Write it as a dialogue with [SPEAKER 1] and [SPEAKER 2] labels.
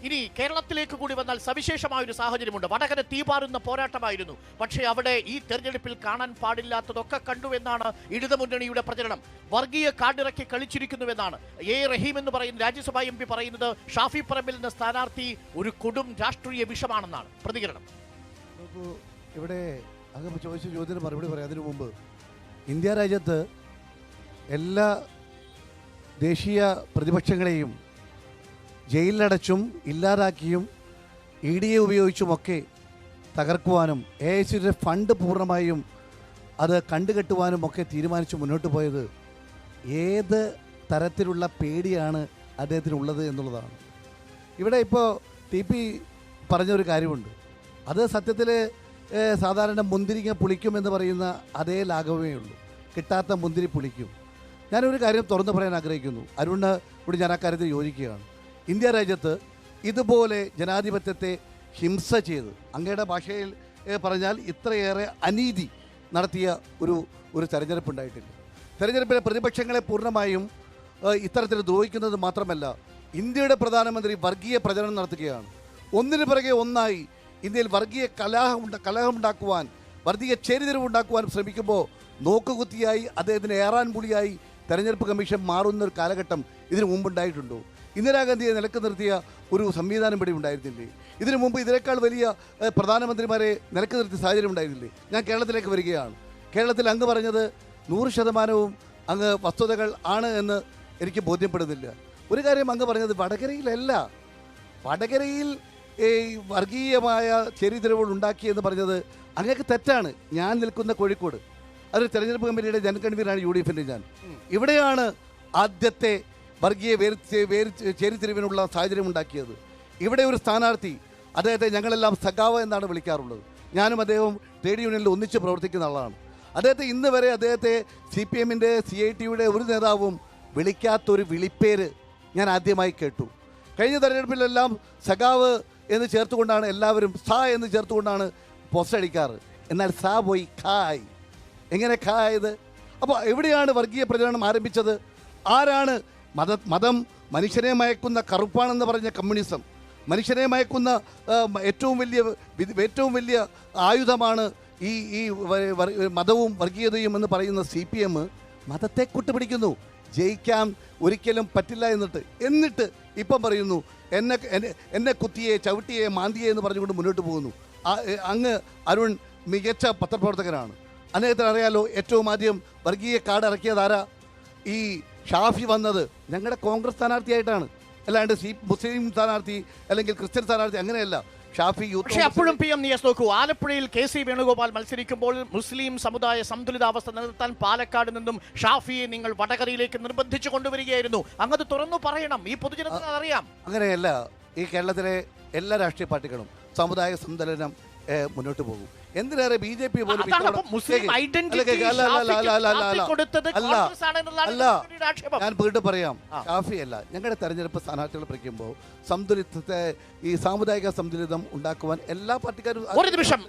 [SPEAKER 1] ഇനി കേരളത്തിലേക്ക് കൂടി വന്നാൽ സവിശേഷമായൊരു സാഹചര്യമുണ്ട്. വടകര തീപാറുന്ന പോരാട്ടമായിരുന്നു. പക്ഷേ അവിടെ ഈ തെരഞ്ഞെടുപ്പിൽ കാണാൻ പാടില്ലാത്തതൊക്കെ കണ്ടുവെന്നാണ് ഇടതുമുന്നണിയുടെ പ്രചരണം. വർഗീയ കാർഡിറക്കി കളിച്ചിരിക്കുന്നുവെന്നാണ് റഹീം എന്ന് പറയുന്ന രാജ്യസഭാ MP പറയുന്നത്. ഷാഫി പറമ്പിൽ എന്ന സ്ഥാനാർത്ഥി ഒരു കൊടും രാഷ്ട്രീയ വിഷമാണെന്നാണ് പ്രതികരണം.
[SPEAKER 2] ഇവിടെ അങ്ങ് ചോദിച്ച ചോദ്യത്തിന് മറുപടി പറയാം. അതിനു മുമ്പ് ഇന്ത്യ രാജ്യത്ത് എല്ലാ ദേശീയ പ്രതിപക്ഷങ്ങളെയും ജയിലിലടച്ചും ഇല്ലാതാക്കിയും EDA ഉപയോഗിച്ചുമൊക്കെ തകർക്കുവാനും AICയുടെ ഫണ്ട് പൂർണ്ണമായും അത് കണ്ടുകെട്ടുവാനും ഒക്കെ തീരുമാനിച്ച് മുന്നോട്ട് പോയത് ഏത് തരത്തിലുള്ള പേടിയാണ് അദ്ദേഹത്തിനുള്ളത് എന്നുള്ളതാണ്. ഇവിടെ ഇപ്പോൾ TP പറഞ്ഞൊരു കാര്യമുണ്ട്. അത് സത്യത്തിൽ സാധാരണ മുന്തിരിങ്ങ പുളിക്കുമെന്ന് പറയുന്ന അതേ ലാഘവമേ ഉള്ളൂ. കിട്ടാത്ത മുന്തിരി പുളിക്കും. ഞാനൊരു കാര്യം തുറന്നു പറയാൻ ആഗ്രഹിക്കുന്നു. അരുണ് കൂടി ഞാൻ ആ കാര്യത്തിൽ യോജിക്കുകയാണ്. ഇന്ത്യ രാജ്യത്ത് ഇതുപോലെ ജനാധിപത്യത്തെ ഹിംസ ചെയ്ത്, അങ്ങയുടെ ഭാഷയിൽ പറഞ്ഞാൽ ഇത്രയേറെ അനീതി നടത്തിയ ഒരു തെരഞ്ഞെടുപ്പ് ഉണ്ടായിട്ടില്ല. തെരഞ്ഞെടുപ്പിലെ പ്രതിപക്ഷങ്ങളെ പൂർണ്ണമായും ഇത്തരത്തിൽ ദ്രോഹിക്കുന്നത് മാത്രമല്ല, ഇന്ത്യയുടെ പ്രധാനമന്ത്രി വർഗീയ പ്രചരണം നടത്തുകയാണ്. ഒന്നിനു പിറകെ ഒന്നായി ഇന്ത്യയിൽ വർഗീയ കലഹമുണ്ടാക്കുവാൻ, വർഗീയ ചേരിതിരിവുണ്ടാക്കുവാൻ ശ്രമിക്കുമ്പോൾ നോക്കുകുത്തിയായി അദ്ദേഹത്തിന് ഏറാൻ പുളിയായി തെരഞ്ഞെടുപ്പ് കമ്മീഷൻ മാറുന്ന ഒരു കാലഘട്ടം ഇതിനു മുമ്പുണ്ടായിട്ടുണ്ടോ? ഇന്ദിരാഗാന്ധിയെ നിലക്ക് നിർത്തിയ ഒരു സംവിധാനം ഇവിടെ ഉണ്ടായിരുന്നില്ലേ? ഇതിനു മുമ്പ് ഇതിനേക്കാൾ വലിയ പ്രധാനമന്ത്രിമാരെ നിലക്ക് നിർത്തിയ സാഹചര്യം ഉണ്ടായിരുന്നില്ലേ? ഞാൻ കേരളത്തിലേക്ക് വരികയാണ്. കേരളത്തിൽ അങ്ങ് പറഞ്ഞത് 100% അങ്ങ് വസ്തുതകൾ ആണ് എന്ന് എനിക്ക് ബോധ്യപ്പെടുന്നില്ല. ഒരു കാര്യം അങ്ങ് പറഞ്ഞത് വടകരയിലല്ല. വടകരയിൽ വർഗീയമായ ചേരിതിരിവുകൾ ഉണ്ടാക്കിയെന്ന് പറഞ്ഞത് അങ്ങക്ക് തെറ്റാണ്. ഞാൻ നിൽക്കുന്ന കോഴിക്കോട്, അതൊരു തെരഞ്ഞെടുപ്പ് കമ്മിറ്റിയുടെ ജനറൽ കൺവീനറാണ് UDFൻ്റെ ഞാൻ. ഇവിടെയാണ് ആദ്യത്തെ വർഗീയ ചേരിതിരിവിനുള്ള സാഹചര്യം ഉണ്ടാക്കിയത്. ഇവിടെ ഒരു സ്ഥാനാർത്ഥി, അദ്ദേഹത്തെ ഞങ്ങളെല്ലാം സഖാവ് എന്നാണ് വിളിക്കാറുള്ളത്. ഞാനും അദ്ദേഹവും ട്രേഡ് യൂണിയനിൽ ഒന്നിച്ച് പ്രവർത്തിക്കുന്ന ആളാണ്. അദ്ദേഹത്തെ ഇന്ന് വരെ അദ്ദേഹത്തെ CPMൻ്റെ CITയുടെ ഒരു നേതാവും വിളിക്കാത്തൊരു വിളിപ്പേര് ഞാൻ ആദ്യമായി കേട്ടു. കഴിഞ്ഞ തെരഞ്ഞെടുപ്പിലെല്ലാം സഖാവ് എന്ന് ചേർത്തുകൊണ്ടാണ് എല്ലാവരും എന്ന് ചേർത്തുകൊണ്ടാണ് പോസ്റ്റ് അടിക്കാറ്. എന്നാൽ പോയി ഖായ്. എങ്ങനെ ഖായത്? അപ്പോൾ എവിടെയാണ് വർഗീയ പ്രചരണം ആരംഭിച്ചത്? ആരാണ്? മതം മനുഷ്യനെ മയക്കുന്ന കറുപ്പാണെന്ന് പറഞ്ഞ കമ്മ്യൂണിസം, മനുഷ്യനെ മയക്കുന്ന ഏറ്റവും വലിയ ആയുധമാണ് ഈ മതവും വർഗീയതയും എന്ന് പറയുന്ന CPM മതത്തെ കൂട്ടുപിടിക്കുന്നു. ജയിക്കാൻ ഒരിക്കലും പറ്റില്ല എന്നിട്ട് ഇപ്പം പറയുന്നു എന്നെ കുത്തിയെ ചവിട്ടിയെ മാന്തിയെ എന്ന് പറഞ്ഞുകൊണ്ട് മുന്നോട്ട് പോകുന്നു. അങ്ങ് അരുൺ മികച്ച പത്രപ്രവർത്തകനാണ്. അദ്ദേഹത്തിന് അറിയാലോ, ഏറ്റവും ആദ്യം വർഗീയ കാർഡ് ഇറക്കിയതാരാ? ഈ ഷാഫി വന്നത് ഞങ്ങളുടെ കോൺഗ്രസ് സ്ഥാനാർത്ഥിയായിട്ടാണ്, അല്ലാണ്ട് മുസ്ലിം സ്ഥാനാർത്ഥി അല്ലെങ്കിൽ ക്രിസ്ത്യൻ സ്ഥാനാർത്ഥി അങ്ങനെയല്ല. ഷാഫി
[SPEAKER 1] പക്ഷേ അപ്പോഴും PM നിയസ് നോക്കൂ, ആലപ്പുഴയിൽ KC വേണുഗോപാൽ മത്സരിക്കുമ്പോൾ മുസ്ലിം സമുദായ സന്തുലിതാവസ്ഥ നിലനിർത്താൻ പാലക്കാട് നിന്നും ഷാഫിയെ നിങ്ങൾ വടകരയിലേക്ക് നിർബന്ധിച്ചു കൊണ്ടുവരികയായിരുന്നു. അങ്ങത് തുറന്നു പറയണം, ഈ പൊതുജനത്തിന് അറിയാം.
[SPEAKER 2] അങ്ങനെയല്ല. ഈ കേരളത്തിലെ എല്ലാ രാഷ്ട്രീയ പാർട്ടികളും സമുദായ സന്തുലനം മുന്നോട്ട് പോകും. എന്തിനേറെ BJP പോലും ഞാൻ വീണ്ടും പറയാം, ഷാഫി അല്ല. ഞങ്ങളുടെ തെരഞ്ഞെടുപ്പ് സ്ഥാനാർത്ഥികൾ പഠിക്കുമ്പോൾ ഈ സാമുദായിക സന്തുലിതം ഉണ്ടാക്കുവാൻ എല്ലാ പാർട്ടിക്കാരും.
[SPEAKER 1] ഒരു നിമിഷം.